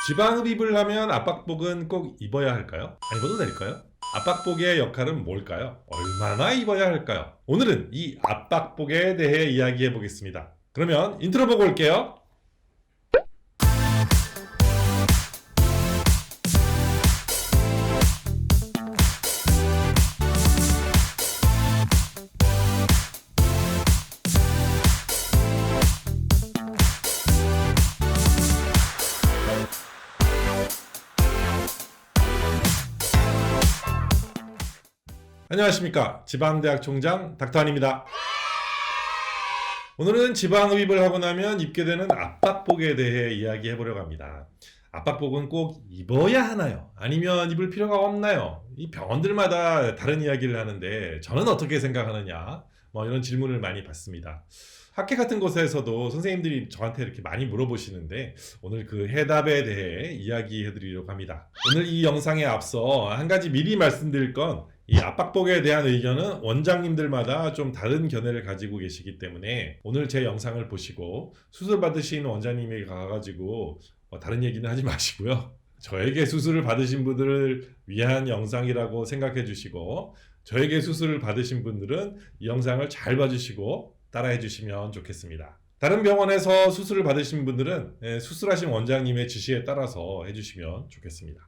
지방흡입을 하면 압박복은 꼭 입어야 할까요? 안 입어도 될까요? 압박복의 역할은 뭘까요? 얼마나 입어야 할까요? 오늘은 이 압박복에 대해 이야기해 보겠습니다. 그러면 인트로 보고 올게요. 안녕하십니까. 지방대학 총장 닥터한입니다. 오늘은 지방흡입을 하고 나면 입게 되는 압박복에 대해 이야기해 보려고 합니다. 압박복은 꼭 입어야 하나요? 아니면 입을 필요가 없나요? 이 병원들마다 다른 이야기를 하는데 저는 어떻게 생각하느냐? 이런 질문을 많이 받습니다. 학회 같은 곳에서도 선생님들이 저한테 이렇게 많이 물어보시는데 오늘 그 해답에 대해 이야기해 드리려고 합니다. 오늘 이 영상에 앞서 한 가지 미리 말씀드릴 건 이 압박복에 대한 의견은 원장님들마다 좀 다른 견해를 가지고 계시기 때문에 오늘 제 영상을 보시고 수술 받으신 원장님이 가가지고 다른 얘기는 하지 마시고요. 저에게 수술을 받으신 분들을 위한 영상이라고 생각해 주시고 저에게 수술을 받으신 분들은 이 영상을 잘 봐주시고 따라해 주시면 좋겠습니다. 다른 병원에서 수술을 받으신 분들은 수술하신 원장님의 지시에 따라서 해주시면 좋겠습니다.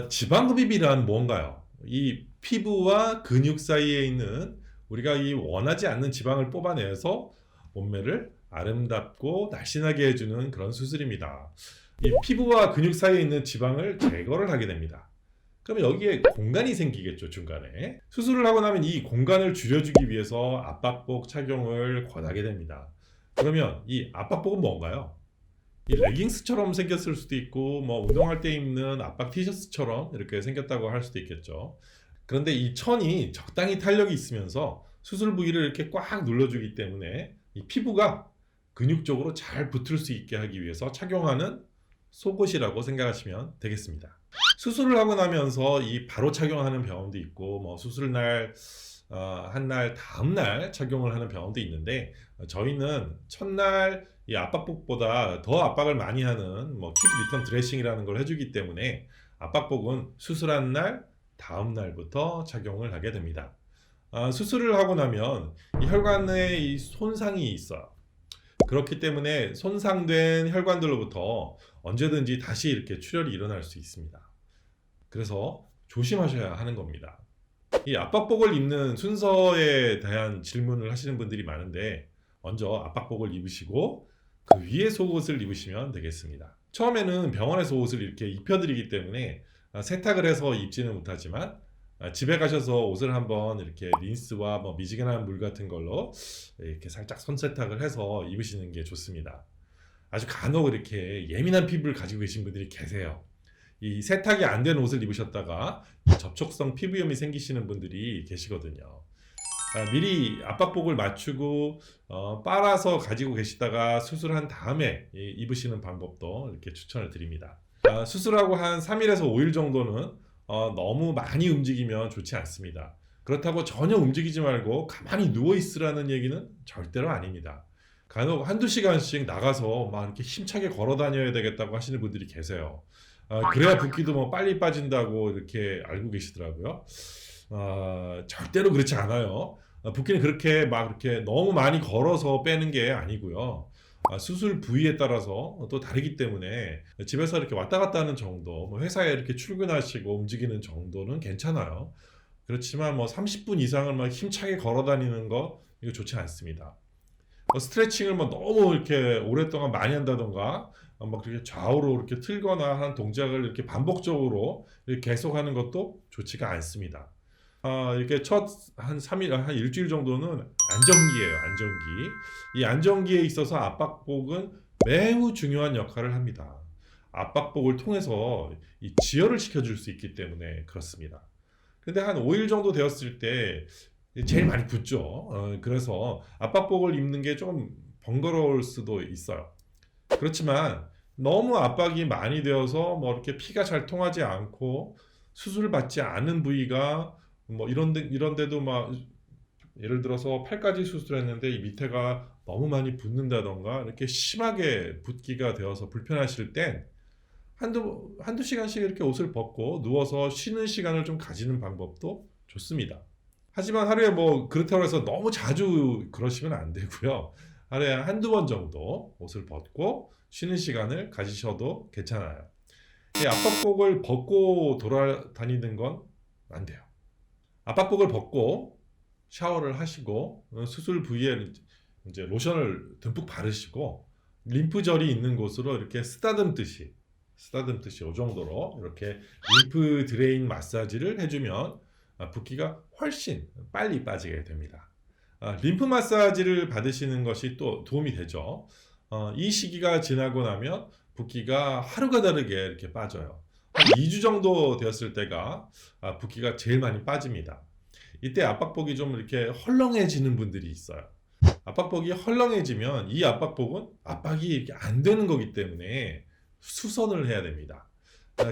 지방흡입이란 뭔가요? 이 피부와 근육 사이에 있는 우리가 이 원하지 않는 지방을 뽑아내서 몸매를 아름답고 날씬하게 해주는 그런 수술입니다. 이 피부와 근육 사이에 있는 지방을 제거를 하게 됩니다. 그러면 여기에 공간이 생기겠죠, 중간에. 수술을 하고 나면 이 공간을 줄여주기 위해서 압박복 착용을 권하게 됩니다. 그러면 이 압박복은 뭔가요? 이 레깅스처럼 생겼을 수도 있고 운동할 때 입는 압박 티셔츠처럼 이렇게 생겼다고 할 수도 있겠죠. 그런데 이 천이 적당히 탄력이 있으면서 수술 부위를 이렇게 꽉 눌러주기 때문에 이 피부가 근육적으로 잘 붙을 수 있게 하기 위해서 착용하는 속옷이라고 생각하시면 되겠습니다. 수술을 하고 나면서 이 바로 착용하는 병원도 있고 수술 날 한 날 다음 날 착용을 하는 병원도 있는데 저희는 첫날 이 압박복보다 더 압박을 많이 하는 킵 리턴 드레싱이라는 걸 해주기 때문에 압박복은 수술한 날 다음 날부터 착용을 하게 됩니다. 수술을 하고 나면 이 혈관에 이 손상이 있어요. 그렇기 때문에 손상된 혈관들로부터 언제든지 다시 이렇게 출혈이 일어날 수 있습니다. 그래서 조심하셔야 하는 겁니다. 이 압박복을 입는 순서에 대한 질문을 하시는 분들이 많은데 먼저 압박복을 입으시고 그 위에 속옷을 입으시면 되겠습니다. 처음에는 병원에서 옷을 이렇게 입혀드리기 때문에 세탁을 해서 입지는 못하지만 집에 가셔서 옷을 한번 이렇게 린스와 미지근한 물 같은 걸로 이렇게 살짝 손 세탁을 해서 입으시는 게 좋습니다. 아주 간혹 이렇게 예민한 피부를 가지고 계신 분들이 계세요. 이 세탁이 안 된 옷을 입으셨다가 접촉성 피부염이 생기시는 분들이 계시거든요. 미리 압박복을 맞추고 빨아서 가지고 계시다가 수술한 다음에 입으시는 방법도 이렇게 추천을 드립니다. 수술하고 한 3일에서 5일 정도는 너무 많이 움직이면 좋지 않습니다. 그렇다고 전혀 움직이지 말고 가만히 누워 있으라는 얘기는 절대로 아닙니다. 간혹 한두 시간씩 나가서 이렇게 힘차게 걸어 다녀야 되겠다고 하시는 분들이 계세요. 그래야 붓기도 빨리 빠진다고 이렇게 알고 계시더라고요. 절대로 그렇지 않아요. 붓기는 그렇게 이렇게 너무 많이 걸어서 빼는 게 아니고요. 수술 부위에 따라서 또 다르기 때문에 집에서 이렇게 왔다 갔다 하는 정도, 회사에 이렇게 출근하시고 움직이는 정도는 괜찮아요. 그렇지만 30분 이상을 힘차게 걸어 다니는 거 이거 좋지 않습니다. 스트레칭을 너무 이렇게 오랫동안 많이 한다던가 그렇게 좌우로 이렇게 틀거나 하는 동작을 이렇게 반복적으로 이렇게 계속하는 것도 좋지가 않습니다. 이렇게 첫 한 3일, 한 일주일 정도는 안정기예요, 안정기. 이 안정기에 있어서 압박복은 매우 중요한 역할을 합니다. 압박복을 통해서 이 지혈을 시켜줄 수 있기 때문에 그렇습니다. 근데 한 5일 정도 되었을 때 제일 많이 붓죠. 그래서 압박복을 입는 게 좀 번거로울 수도 있어요. 그렇지만 너무 압박이 많이 되어서 이렇게 피가 잘 통하지 않고 수술을 받지 않은 부위가 이런데도 예를 들어서 팔까지 수술했는데 이 밑에가 너무 많이 붓는다던가 이렇게 심하게 붓기가 되어서 불편하실 땐 한두 시간씩 이렇게 옷을 벗고 누워서 쉬는 시간을 좀 가지는 방법도 좋습니다. 하지만 하루에 뭐 그렇다고 해서 너무 자주 그러시면 안 되고요. 하루에 한두 번 정도 옷을 벗고 쉬는 시간을 가지셔도 괜찮아요. 이 압박복을 벗고 돌아다니는 건 안 돼요. 압박복을 벗고 샤워를 하시고 수술 부위에 이제 로션을 듬뿍 바르시고 림프절이 있는 곳으로 이렇게 쓰다듬듯이 이 정도로 이렇게 림프 드레인 마사지를 해주면 붓기가 훨씬 빨리 빠지게 됩니다. 림프 마사지를 받으시는 것이 또 도움이 되죠. 이 시기가 지나고 나면 붓기가 하루가 다르게 이렇게 빠져요. 한 2주 정도 되었을 때가 붓기가 제일 많이 빠집니다. 이때 압박복이 좀 이렇게 헐렁해지는 분들이 있어요. 압박복이 헐렁해지면 이 압박복은 압박이 이렇게 안 되는 거기 때문에 수선을 해야 됩니다.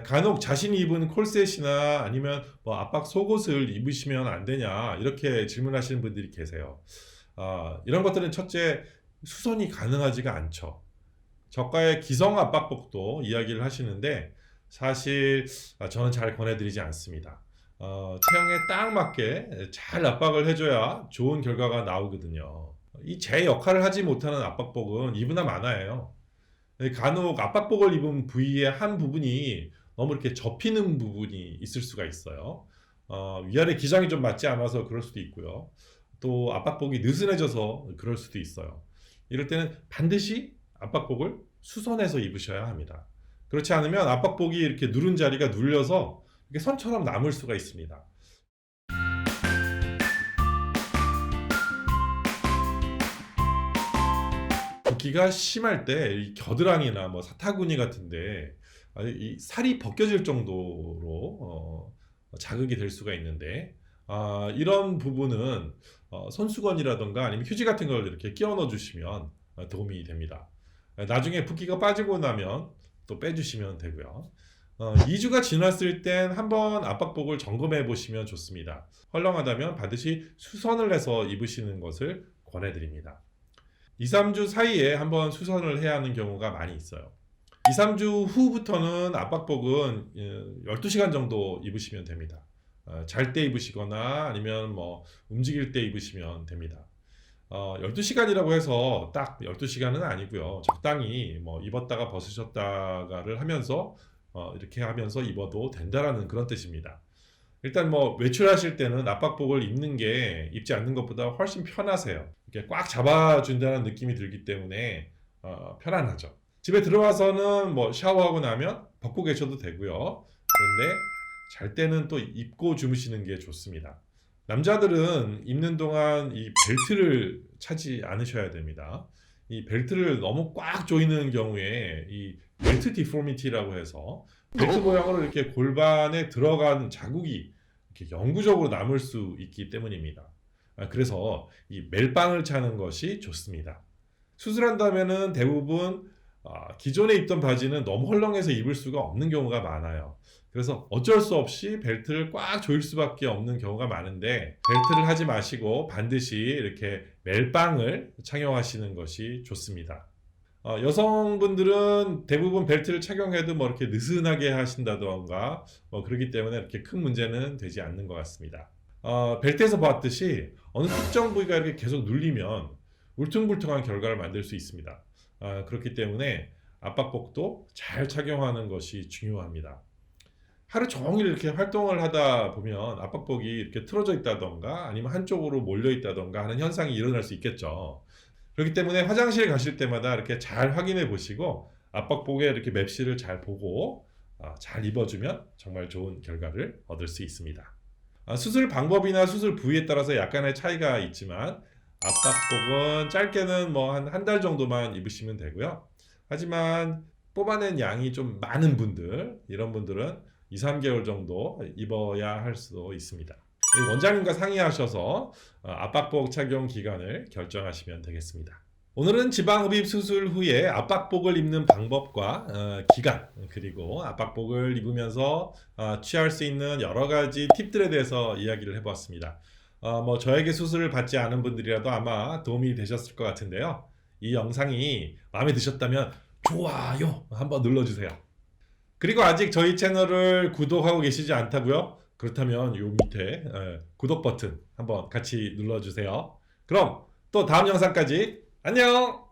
간혹 자신이 입은 콜셋이나 아니면 뭐 압박 속옷을 입으시면 안 되냐 이렇게 질문하시는 분들이 계세요. 이런 것들은 첫째 수선이 가능하지가 않죠. 저가의 기성 압박복도 이야기를 하시는데 사실 저는 잘 권해드리지 않습니다. 체형에 딱 맞게 잘 압박을 해줘야 좋은 결과가 나오거든요. 이 제 역할을 하지 못하는 압박복은 이브나 마나예요. 간혹 압박복을 입은 부위의 한 부분이 너무 이렇게 접히는 부분이 있을 수가 있어요. 위아래 기장이 좀 맞지 않아서 그럴 수도 있고요. 또 압박복이 느슨해져서 그럴 수도 있어요. 이럴 때는 반드시 압박복을 수선해서 입으셔야 합니다. 그렇지 않으면 압박복이 이렇게 누른 자리가 눌려서 이렇게 선처럼 남을 수가 있습니다. 붓기가 심할 때 이 겨드랑이나 뭐 사타구니 같은데 이 살이 벗겨질 정도로 자극이 될 수가 있는데 이런 부분은 손수건이라던가 아니면 휴지 같은 걸 이렇게 끼워 넣어 주시면 도움이 됩니다. 나중에 붓기가 빠지고 나면 또 빼주시면 되고요. 2주가 지났을 땐 한번 압박복을 점검해 보시면 좋습니다. 헐렁하다면 반드시 수선을 해서 입으시는 것을 권해드립니다. 2, 3주 사이에 한번 수선을 해야 하는 경우가 많이 있어요. 2, 3주 후부터는 압박복은 12시간 정도 입으시면 됩니다. 잘 때 입으시거나 아니면 뭐 움직일 때 입으시면 됩니다. 12시간이라고 해서 딱 12시간은 아니고요. 적당히 뭐 입었다가 벗으셨다가를 하면서 이렇게 하면서 입어도 된다라는 그런 뜻입니다. 일단 뭐 외출하실 때는 압박복을 입는 게 입지 않는 것보다 훨씬 편하세요. 이렇게 꽉 잡아준다는 느낌이 들기 때문에 편안하죠. 집에 들어와서는 뭐 샤워하고 나면 벗고 계셔도 되고요. 그런데 잘 때는 또 입고 주무시는 게 좋습니다. 남자들은 입는 동안 이 벨트를 차지 않으셔야 됩니다. 이 벨트를 너무 꽉 조이는 경우에 이 벨트 디포미티라고 해서 벨트 모양으로 이렇게 골반에 들어간 자국이 이렇게 영구적으로 남을 수 있기 때문입니다. 그래서 이 멜빵을 차는 것이 좋습니다. 수술한다면은 대부분 기존에 입던 바지는 너무 헐렁해서 입을 수가 없는 경우가 많아요. 그래서 어쩔 수 없이 벨트를 꽉 조일 수밖에 없는 경우가 많은데 벨트를 하지 마시고 반드시 이렇게 멜빵을 착용하시는 것이 좋습니다. 여성분들은 대부분 벨트를 착용해도 뭐 이렇게 느슨하게 하신다던가 뭐 그렇기 때문에 이렇게 큰 문제는 되지 않는 것 같습니다. 벨트에서 봤듯이 어느 특정 부위가 이렇게 계속 눌리면 울퉁불퉁한 결과를 만들 수 있습니다. 그렇기 때문에 압박복도 잘 착용하는 것이 중요합니다. 하루 종일 이렇게 활동을 하다 보면 압박복이 이렇게 틀어져 있다던가 아니면 한쪽으로 몰려 있다던가 하는 현상이 일어날 수 있겠죠. 그렇기 때문에 화장실 가실 때마다 이렇게 잘 확인해 보시고 압박복에 이렇게 맵시를 잘 보고 잘 입어주면 정말 좋은 결과를 얻을 수 있습니다. 수술 방법이나 수술 부위에 따라서 약간의 차이가 있지만 압박복은 짧게는 뭐 한 달 정도만 입으시면 되고요. 하지만 뽑아낸 양이 좀 많은 분들, 이런 분들은 2, 3개월 정도 입어야 할 수도 있습니다. 원장님과 상의하셔서 압박복 착용 기간을 결정하시면 되겠습니다. 오늘은 지방흡입 수술 후에 압박복을 입는 방법과 기간, 그리고 압박복을 입으면서 취할 수 있는 여러 가지 팁들에 대해서 이야기를 해보았습니다. 뭐 저에게 수술을 받지 않은 분들이라도 아마 도움이 되셨을 것 같은데요. 이 영상이 마음에 드셨다면 좋아요 한번 눌러주세요. 그리고 아직 저희 채널을 구독하고 계시지 않다고요? 그렇다면 요 밑에 구독 버튼 한번 같이 눌러주세요. 그럼 또 다음 영상까지 안녕!